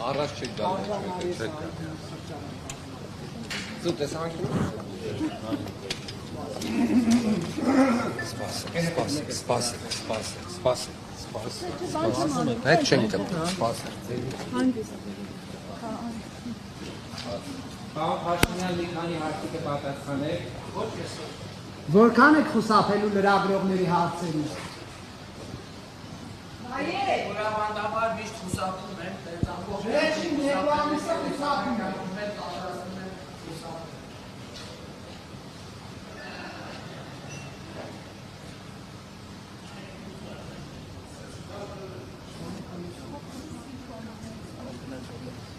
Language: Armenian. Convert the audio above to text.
Առաջ չեք դառնում, չեք Զուտ ես հանքնում։ Սպասեք։ Հետ չենք կպնում, սպասեք։ Պարոն Փաշինյան մի քանի հարցի կպատասխանեք։ Որքան եք խուսափելու լրագրողների հարցերից։ Որավանդաբար միշտ խուսափում են, Վերջին երկու ամիսը խուսափում են։